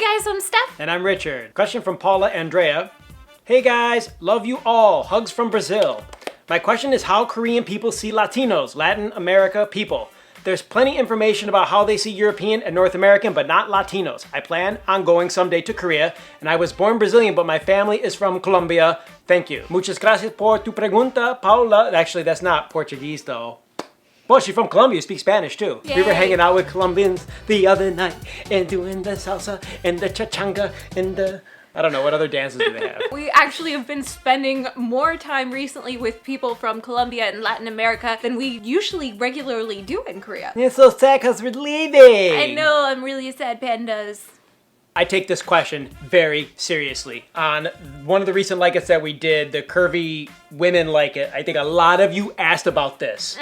guys, I'm Steph. And I'm Richard. Question from Paula Andrea. Hey guys, love you all. Hugs from Brazil. My question is how Korean people see Latinos, Latin America people. There's plenty information about how they see European and North American, but not Latinos. I plan on going someday to Korea, and I was born Brazilian, but my family is from Colombia. Thank you. Muchas gracias por tu pregunta, Paula. Actually, that's not Portuguese though. Well, she's from Colombia, speaks Spanish too. Yay. We were hanging out with Colombians the other night and doing the salsa and the chachanga and the... I don't know, what other dances do they have? We actually have been spending more time recently with people from Colombia and Latin America than we usually regularly do in Korea. It's so sad because we're leaving. I know, I'm really sad, pandas. I take this question very seriously. On one of the recent Like It's that we did, the Curvy Women Like It, I think a lot of you asked about this.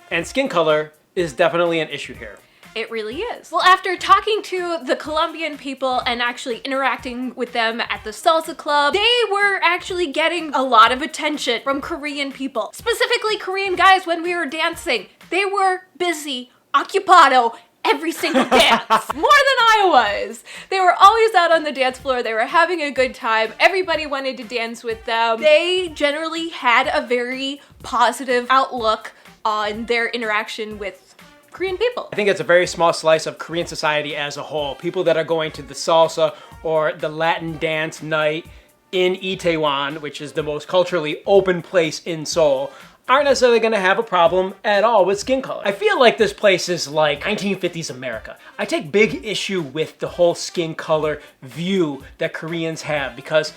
And skin color is definitely an issue here. It really is. Well, after talking to the Colombian people and actually interacting with them at the salsa club, they were actually getting a lot of attention from Korean people. Specifically Korean guys when we were dancing. They were busy, occupado, every single dance. More than I was. They were always out on the dance floor. They were having a good time. Everybody wanted to dance with them. They generally had a very positive outlook on their interaction with Korean people. I think it's a very small slice of Korean society as a whole. People that are going to the salsa or the Latin dance night in Itaewon, which is the most culturally open place in Seoul, aren't necessarily going to have a problem at all with skin color. I feel like this place is like 1950s America. I take big issue with the whole skin color view that Koreans have because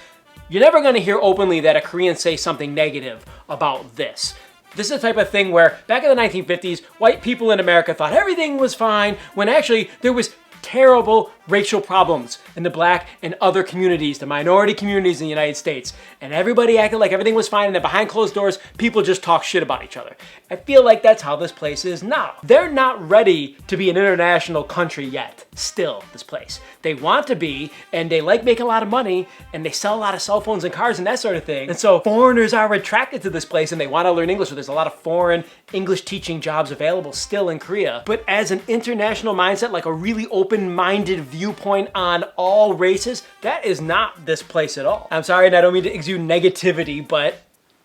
you're never going to hear openly that a Korean say something negative about this. This is the type of thing where back in the 1950s, white people in America thought everything was fine when actually there was terrible racial problems in the black and other communities, the minority communities in the United States. And everybody acted like everything was fine and then behind closed doors, people just talk shit about each other. I feel like that's how this place is now. They're not ready to be an international country yet, still, this place. They want to be, and they like making a lot of money, and they sell a lot of cell phones and cars and that sort of thing. And so foreigners are attracted to this place and they want to learn English, so there's a lot of foreign English teaching jobs available still in Korea. But as an international mindset, like a really open-minded viewpoint on all races, that is not this place at all. I'm sorry, and I don't mean to exude negativity, but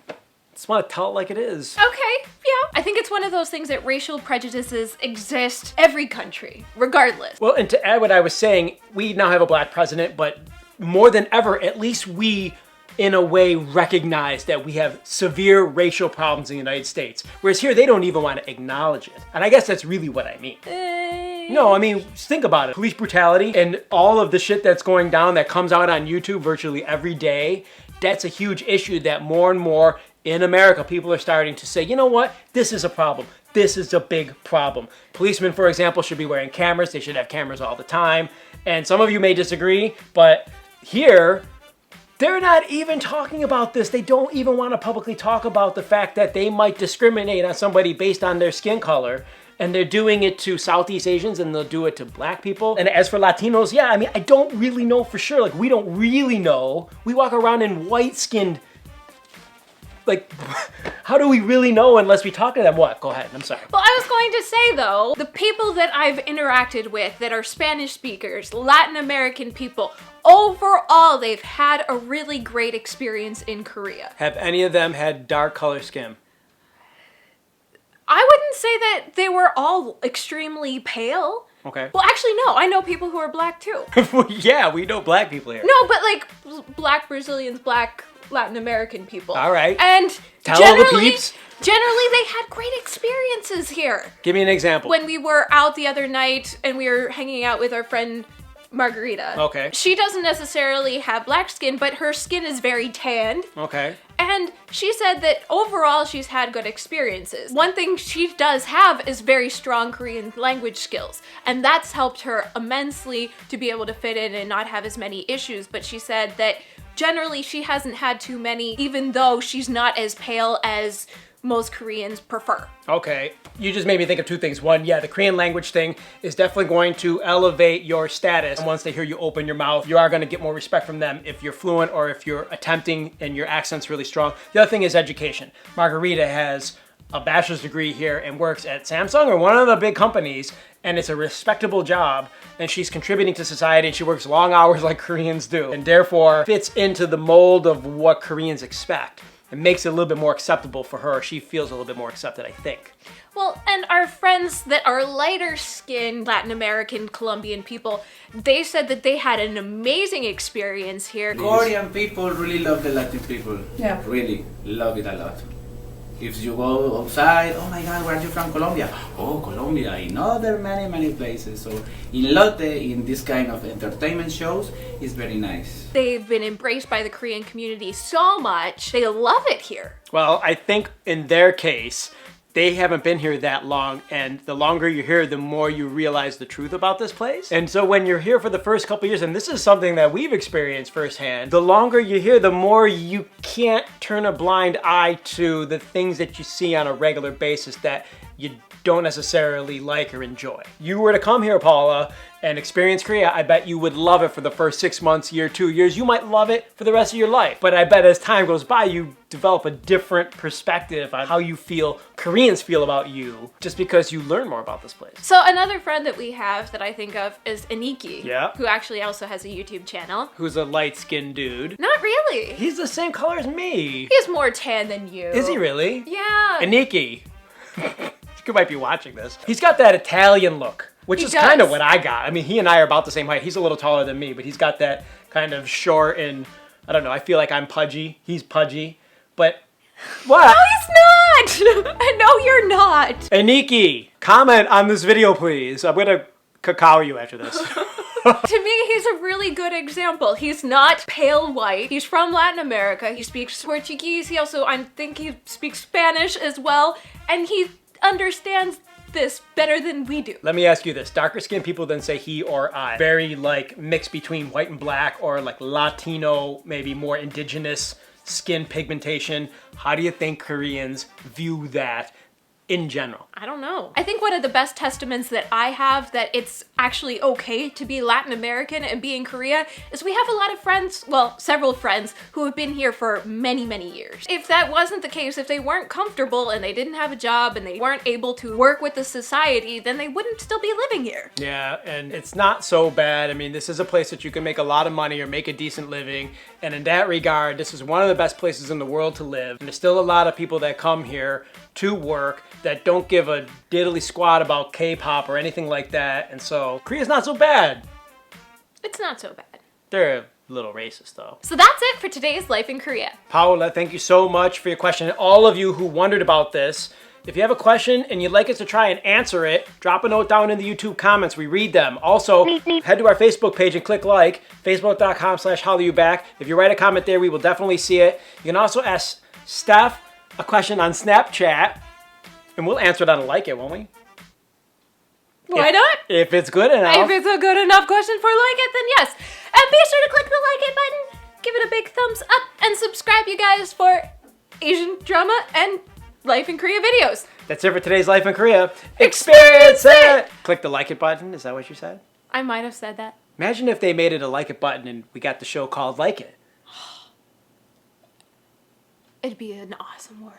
I just want to tell it like it is. Okay, yeah. I think it's one of those things that racial prejudices exist every country, regardless. Well, and to add what I was saying, we now have a black president, but more than ever, at least we, in a way, recognize that we have severe racial problems in the United States. Whereas here, they don't even want to acknowledge it. And I guess that's really what I mean. No, I mean, think about it. Police brutality and all of the shit that's going down that comes out on YouTube virtually every day, that's a huge issue that more and more in America, people are starting to say, you know what? This is a problem. This is a big problem. Policemen, for example, should be wearing cameras. They should have cameras all the time. And some of you may disagree, but here, they're not even talking about this. They don't even want to publicly talk about the fact that they might discriminate on somebody based on their skin color. And they're doing it to Southeast Asians and they'll do it to black people. And as for Latinos, yeah, I mean, I don't really know for sure. Like, we don't really know. We walk around in white-skinned. Like, how do we really know unless we talk to them? What? Go ahead, I'm sorry. Well, I was going to say though, the people that I've interacted with that are Spanish speakers, Latin American people, overall, they've had a really great experience in Korea. Have any of them had dark color skin? I wouldn't say that they were all extremely pale. Okay. Well, actually, no. I know people who are black too. Well, yeah, we know black people here. No, but like black Brazilians, black Latin American people. All right. And tell all the peeps. Generally, they had great experiences here. Give me an example. When we were out the other night and we were hanging out with our friend Margarita. Okay. She doesn't necessarily have black skin, but her skin is very tanned. Okay. And she said that overall she's had good experiences. One thing she does have is very strong Korean language skills, and that's helped her immensely to be able to fit in and not have as many issues. But she said that generally she hasn't had too many, even though she's not as pale as most Koreans prefer. Okay, you just made me think of two things. One, yeah, the Korean language thing is definitely going to elevate your status. And once they hear you open your mouth, you are going to get more respect from them if you're fluent or if you're attempting and your accent's really strong. The other thing is education. Margarita has a bachelor's degree here and works at Samsung or one of the big companies, and it's a respectable job, and she's contributing to society, and she works long hours like Koreans do, and therefore fits into the mold of what Koreans expect. It makes it a little bit more acceptable for her. She feels a little bit more accepted, I think. Well, and our friends that are lighter skinned Latin American Colombian people, they said that they had an amazing experience here. Korean people really love the Latin people. Yeah. Really love it a lot. If you go outside, oh my God, where are you from? Colombia. Oh, Colombia. In other many places. So in Lotte, in this kind of entertainment shows, it's very nice. They've been embraced by the Korean community so much. They love it here. Well, I think in their case, they haven't been here that long, and the longer you're here, the more you realize the truth about this place. And so when you're here for the first couple years, and this is something that we've experienced firsthand, the longer you're here, the more you can't turn a blind eye to the things that you see on a regular basis that you don't necessarily like or enjoy. You were to come here, Paula, and experience Korea, I bet you would love it for the first 6 months, year, 2 years. You might love it for the rest of your life. But I bet as time goes by, you develop a different perspective on how you feel Koreans feel about you, just because you learn more about this place. So another friend that we have that I think of is Aniki, Yeah. who actually also has a YouTube channel. Who's a light-skinned dude. Not really. He's the same color as me. He's more tan than you. Is he really? Yeah. Aniki. You might be watching this. He's got that Italian look, which He is kind of does. what I got. I mean, he and I are about the same height. He's a little taller than me, but he's got that kind of short and, I don't know, I feel like I'm pudgy. He's pudgy. But what? No, he's not. No, you're not. Aniki, comment on this video, please. I'm gonna cacao you after this. To me, he's a really good example. He's not pale white. He's from Latin America. He speaks Portuguese. He also, I think he speaks Spanish as well. And he understands this better than we do. Let me ask you this. Darker skinned people then say he or I. Very like mixed between white and black, or like Latino, maybe more indigenous skin pigmentation. How do you think Koreans view that in general? I don't know. I think one of the best testaments that I have that it's actually okay to be Latin American and be in Korea is we have a lot of friends, well, several friends who have been here for many, many years. If that wasn't the case, if they weren't comfortable and they didn't have a job and they weren't able to work with the society, then they wouldn't still be living here. Yeah, and it's not so bad. I mean, this is a place that you can make a lot of money or make a decent living. And in that regard, this is one of the best places in the world to live. And there's still a lot of people that come here to work that don't give a diddly squat about K-pop or anything like that. And so Korea's not so bad. It's not so bad. They're a little racist though. So that's it for today's Life in Korea. Paola, thank you so much for your question. And all of you who wondered about this, if you have a question and you'd like us to try and answer it, drop a note down in the YouTube comments. We read them. Also, head to our Facebook page and click like, facebook.com/Hallyu Back. If you write a comment there, we will definitely see it. You can also ask Steph a question on Snapchat, and we'll answer it on a Like It, won't we? Why not? If it's good enough. If it's a good enough question for Like It, then yes. And be sure to click the Like It button, give it a big thumbs up, and subscribe, you guys, for Asian drama and Life in Korea videos. That's it for today's Life in Korea. Experience it! Click the Like It button. Is that what you said? I might have said that. Imagine if they made it a Like It button and we got the show called Like It. It'd be an awesome world.